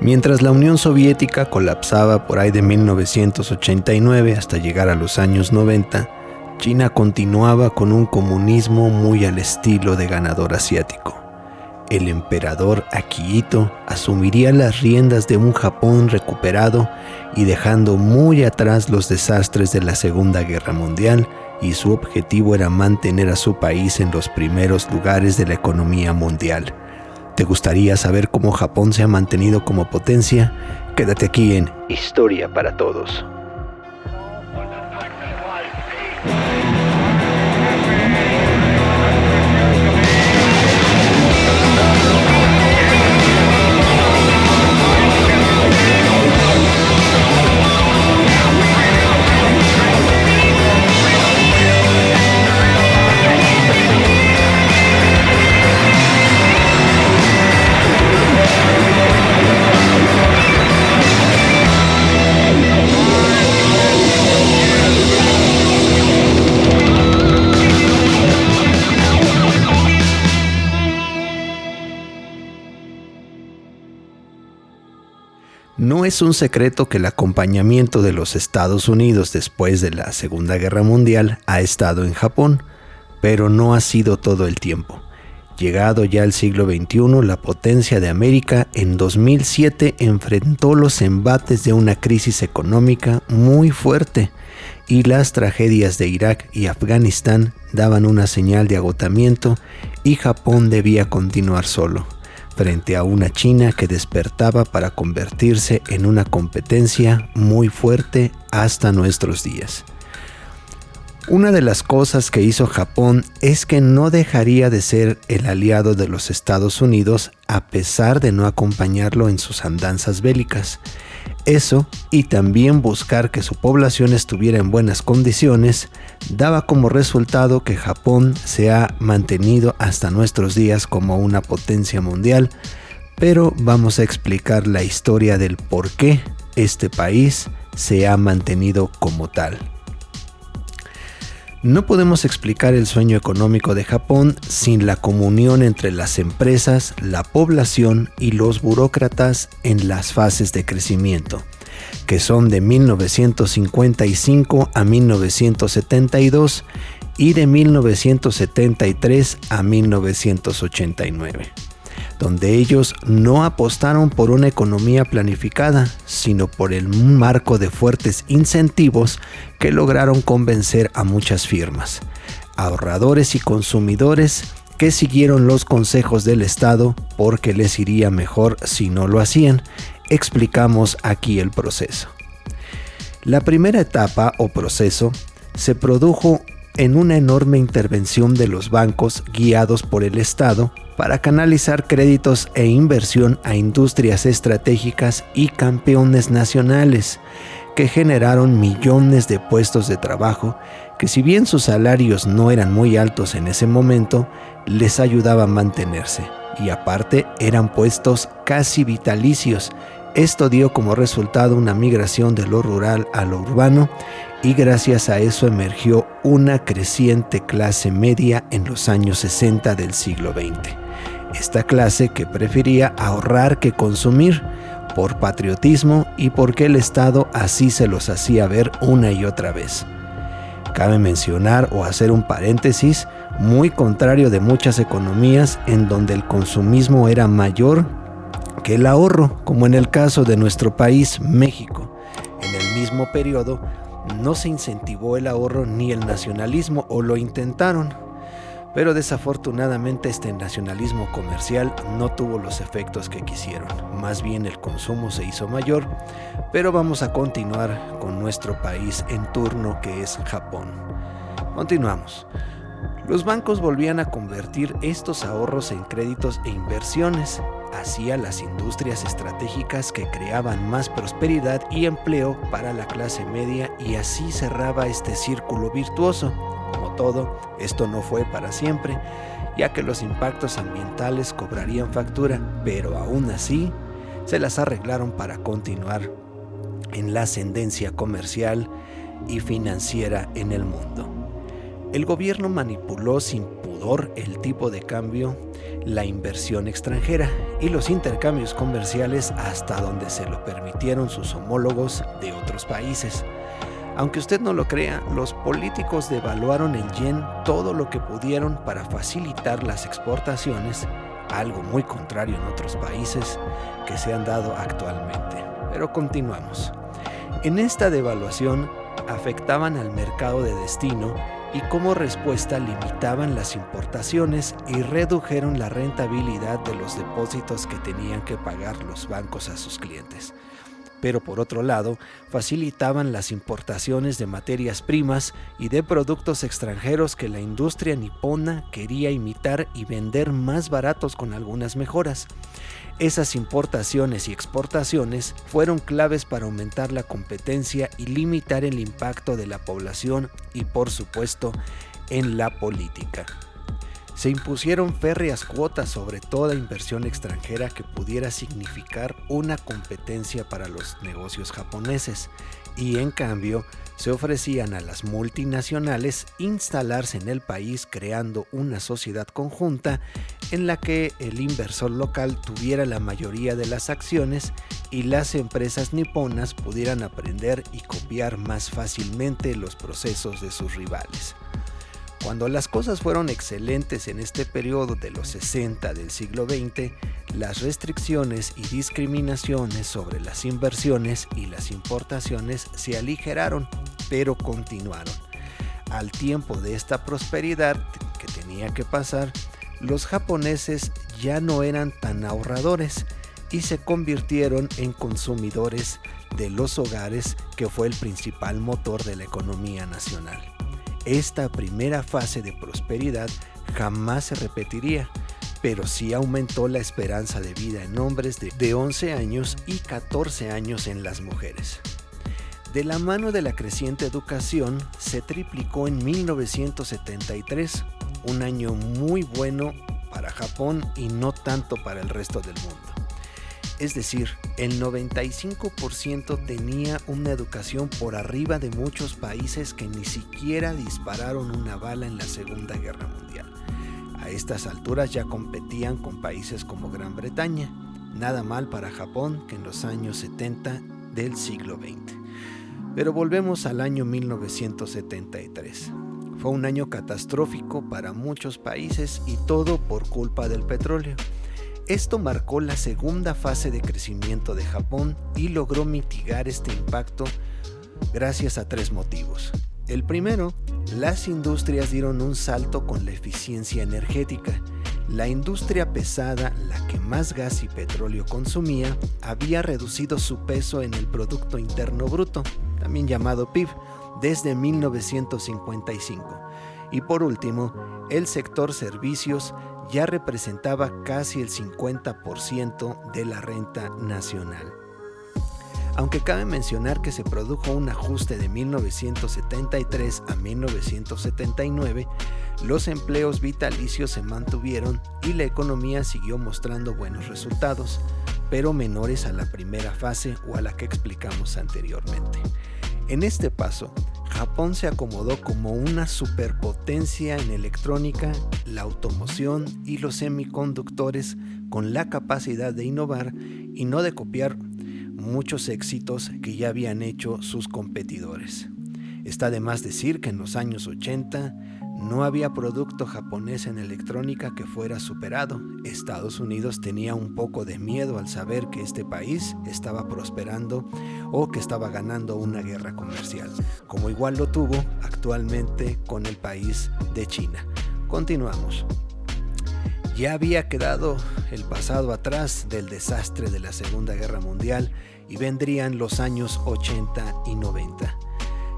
Mientras la Unión Soviética colapsaba por ahí de 1989 hasta llegar a los años 90, China continuaba con un comunismo muy al estilo de ganador asiático. El emperador Akihito asumiría las riendas de un Japón recuperado y dejando muy atrás los desastres de la Segunda Guerra Mundial, y su objetivo era mantener a su país en los primeros lugares de la economía mundial. ¿Te gustaría saber cómo Japón se ha mantenido como potencia? Quédate aquí en Historia para Todos. No es un secreto que el acompañamiento de los Estados Unidos después de la Segunda Guerra Mundial ha estado en Japón, pero no ha sido todo el tiempo. Llegado ya el siglo XXI, la potencia de América en 2007 enfrentó los embates de una crisis económica muy fuerte y las tragedias de Irak y Afganistán daban una señal de agotamiento y Japón debía continuar solo, frente a una China que despertaba para convertirse en una competencia muy fuerte hasta nuestros días. Una de las cosas que hizo Japón es que no dejaría de ser el aliado de los Estados Unidos a pesar de no acompañarlo en sus andanzas bélicas. Eso, y también buscar que su población estuviera en buenas condiciones, daba como resultado que Japón se ha mantenido hasta nuestros días como una potencia mundial, pero vamos a explicar la historia del por qué este país se ha mantenido como tal. No podemos explicar el sueño económico de Japón sin la comunión entre las empresas, la población y los burócratas en las fases de crecimiento, que son de 1955 a 1972 y de 1973 a 1989. Donde ellos no apostaron por una economía planificada, sino por un marco de fuertes incentivos que lograron convencer a muchas firmas, ahorradores y consumidores que siguieron los consejos del Estado porque les iría mejor si no lo hacían. Explicamos aquí el proceso. La primera etapa o proceso se produjo en una enorme intervención de los bancos guiados por el Estado para canalizar créditos e inversión a industrias estratégicas y campeones nacionales que generaron millones de puestos de trabajo que, si bien sus salarios no eran muy altos en ese momento, les ayudaba a mantenerse y aparte eran puestos casi vitalicios. Esto dio como resultado una migración de lo rural a lo urbano y gracias a eso emergió una creciente clase media en los años 60 del siglo XX. Esta clase que prefería ahorrar que consumir por patriotismo y porque el Estado así se los hacía ver una y otra vez. Cabe mencionar o hacer un paréntesis, muy contrario de muchas economías en donde el consumismo era mayor que el ahorro, como en el caso de nuestro país, México. En el mismo periodo no se incentivó el ahorro ni el nacionalismo, o lo intentaron, pero desafortunadamente este nacionalismo comercial no tuvo los efectos que quisieron. Más bien el consumo se hizo mayor, pero vamos a continuar con nuestro país en turno, que es Japón. Continuamos. Los bancos volvían a convertir estos ahorros en créditos e inversiones hacia las industrias estratégicas que creaban más prosperidad y empleo para la clase media, y así cerraba este círculo virtuoso. Como todo, esto no fue para siempre, ya que los impactos ambientales cobrarían factura, pero aún así se las arreglaron para continuar en la ascendencia comercial y financiera en el mundo. El gobierno manipuló sin pudor el tipo de cambio, la inversión extranjera, y los intercambios comerciales hasta donde se lo permitieron sus homólogos de otros países. Aunque usted no lo crea, los políticos devaluaron el yen todo lo que pudieron para facilitar las exportaciones, algo muy contrario en otros países que se han dado actualmente. Pero continuamos. En esta devaluación afectaban al mercado de destino y como respuesta limitaban las importaciones y redujeron la rentabilidad de los depósitos que tenían que pagar los bancos a sus clientes. Pero por otro lado, facilitaban las importaciones de materias primas y de productos extranjeros que la industria nipona quería imitar y vender más baratos con algunas mejoras. Esas importaciones y exportaciones fueron claves para aumentar la competencia y limitar el impacto de la población y, por supuesto, en la política. Se impusieron férreas cuotas sobre toda inversión extranjera que pudiera significar una competencia para los negocios japoneses y en cambio se ofrecían a las multinacionales instalarse en el país creando una sociedad conjunta en la que el inversor local tuviera la mayoría de las acciones y las empresas niponas pudieran aprender y copiar más fácilmente los procesos de sus rivales. Cuando las cosas fueron excelentes en este periodo de los 60 del siglo XX, las restricciones y discriminaciones sobre las inversiones y las importaciones se aligeraron, pero continuaron. Al tiempo de esta prosperidad que tenía que pasar, los japoneses ya no eran tan ahorradores y se convirtieron en consumidores de los hogares, que fue el principal motor de la economía nacional. Esta primera fase de prosperidad jamás se repetiría, pero sí aumentó la esperanza de vida en hombres de 11 años y 14 años en las mujeres. De la mano de la creciente educación, se triplicó en 1973, un año muy bueno para Japón y no tanto para el resto del mundo. Es decir, el 95% tenía una educación por arriba de muchos países que ni siquiera dispararon una bala en la Segunda Guerra Mundial. A estas alturas ya competían con países como Gran Bretaña. Nada mal para Japón, que en los años 70 del siglo XX. Pero volvemos al año 1973. Fue un año catastrófico para muchos países y todo por culpa del petróleo. Esto marcó la segunda fase de crecimiento de Japón y logró mitigar este impacto gracias a 3 motivos. El primero, las industrias dieron un salto con la eficiencia energética. La industria pesada, la que más gas y petróleo consumía, había reducido su peso en el Producto Interno Bruto, también llamado PIB, desde 1955. Y por último, el sector servicios ya representaba casi el 50% de la renta nacional. Aunque cabe mencionar que se produjo un ajuste de 1973 a 1979, los empleos vitalicios se mantuvieron y la economía siguió mostrando buenos resultados, pero menores a la primera fase o a la que explicamos anteriormente. En este paso, Japón se acomodó como una superpotencia en electrónica, la automoción y los semiconductores, con la capacidad de innovar y no de copiar muchos éxitos que ya habían hecho sus competidores. Está de más decir que en los años 80 no había producto japonés en electrónica que fuera superado. Estados Unidos tenía un poco de miedo al saber que este país estaba prosperando o que estaba ganando una guerra comercial, como igual lo tuvo actualmente con el país de China. Continuamos. Ya había quedado el pasado atrás del desastre de la Segunda Guerra Mundial y vendrían los años 80 y 90.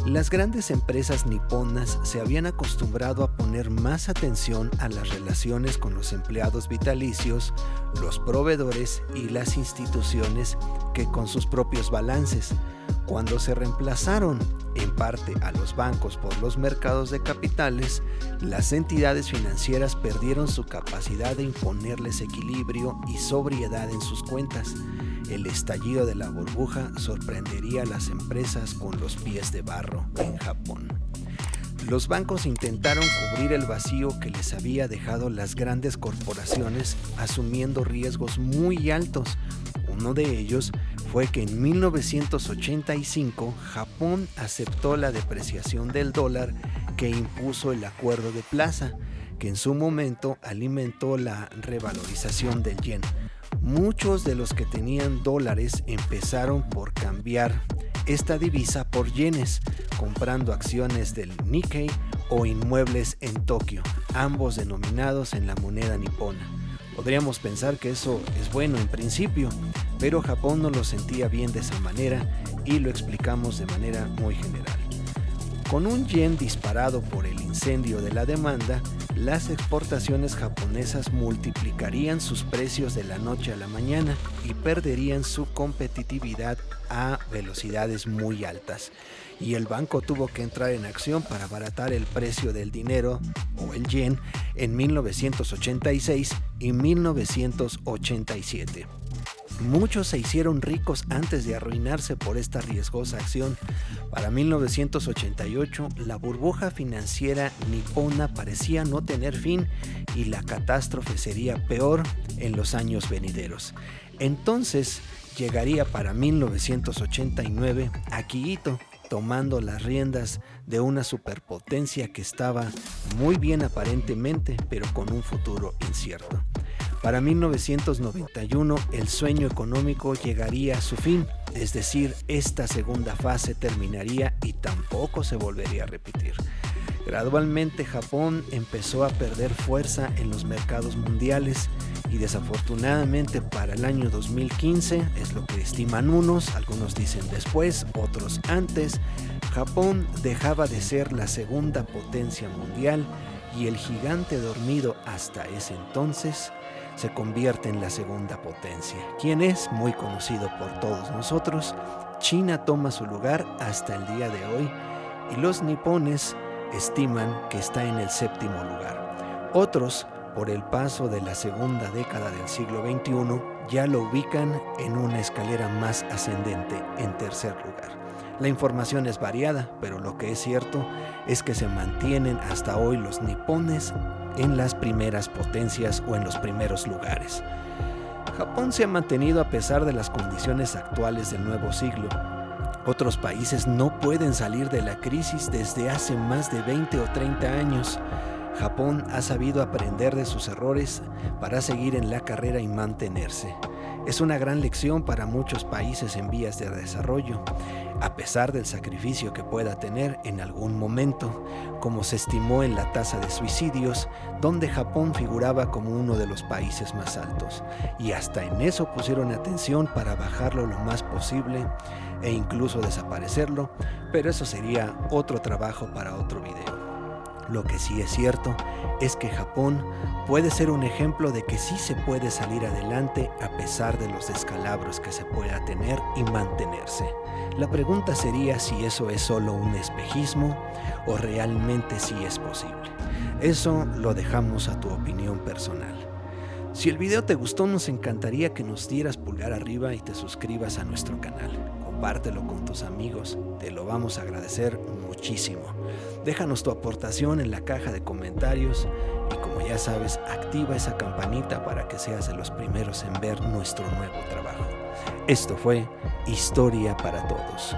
Las grandes empresas niponas se habían acostumbrado a poner más atención a las relaciones con los empleados vitalicios, los proveedores y las instituciones que con sus propios balances. Cuando se reemplazaron en parte a los bancos por los mercados de capitales, las entidades financieras perdieron su capacidad de imponerles equilibrio y sobriedad en sus cuentas. El estallido de la burbuja sorprendería a las empresas con los pies de barro en Japón. Los bancos intentaron cubrir el vacío que les había dejado las grandes corporaciones asumiendo riesgos muy altos. Uno de ellos fue que en 1985 Japón aceptó la depreciación del dólar que impuso el Acuerdo de Plaza, que en su momento alimentó la revalorización del yen. Muchos de los que tenían dólares empezaron por cambiar esta divisa por yenes, comprando acciones del Nikkei o inmuebles en Tokio, ambos denominados en la moneda nipona. Podríamos pensar que eso es bueno en principio, pero Japón no lo sentía bien de esa manera y lo explicamos de manera muy general. Con un yen disparado por el incendio de la demanda, las exportaciones japonesas multiplicarían sus precios de la noche a la mañana y perderían su competitividad a velocidades muy altas. Y el banco tuvo que entrar en acción para abaratar el precio del dinero o el yen en 1986 y 1987. Muchos se hicieron ricos antes de arruinarse por esta riesgosa acción. Para 1988, la burbuja financiera nipona parecía no tener fin y la catástrofe sería peor en los años venideros. Entonces, llegaría para 1989 Akihito, tomando las riendas de una superpotencia que estaba muy bien aparentemente, pero con un futuro incierto. Para 1991 el sueño económico llegaría a su fin, es decir, esta segunda fase terminaría y tampoco se volvería a repetir. Gradualmente Japón empezó a perder fuerza en los mercados mundiales y desafortunadamente para el año 2015, es lo que estiman unos, algunos dicen después, otros antes, Japón dejaba de ser la segunda potencia mundial y el gigante dormido hasta ese entonces se convierte en la segunda potencia. ¿Quién es? Muy conocido por todos nosotros. China toma su lugar hasta el día de hoy y los nipones estiman que está en el séptimo lugar. Otros, por el paso de la segunda década del siglo XXI, ya lo ubican en una escalera más ascendente, en tercer lugar. La información es variada, pero lo que es cierto es que se mantienen hasta hoy los nipones en las primeras potencias o en los primeros lugares. Japón se ha mantenido a pesar de las condiciones actuales del nuevo siglo. Otros países no pueden salir de la crisis desde hace más de 20 o 30 años. Japón ha sabido aprender de sus errores para seguir en la carrera y mantenerse. Es una gran lección para muchos países en vías de desarrollo, a pesar del sacrificio que pueda tener en algún momento, como se estimó en la tasa de suicidios, donde Japón figuraba como uno de los países más altos, y hasta en eso pusieron atención para bajarlo lo más posible e incluso desaparecerlo, pero eso sería otro trabajo para otro video. Lo que sí es cierto es que Japón puede ser un ejemplo de que sí se puede salir adelante a pesar de los descalabros que se pueda tener y mantenerse. La pregunta sería si eso es solo un espejismo o realmente sí es posible. Eso lo dejamos a tu opinión personal. Si el video te gustó, nos encantaría que nos dieras pulgar arriba y te suscribas a nuestro canal. Compártelo con tus amigos, te lo vamos a agradecer muchísimo. Déjanos tu aportación en la caja de comentarios y como ya sabes, activa esa campanita para que seas de los primeros en ver nuestro nuevo trabajo. Esto fue Historia para Todos.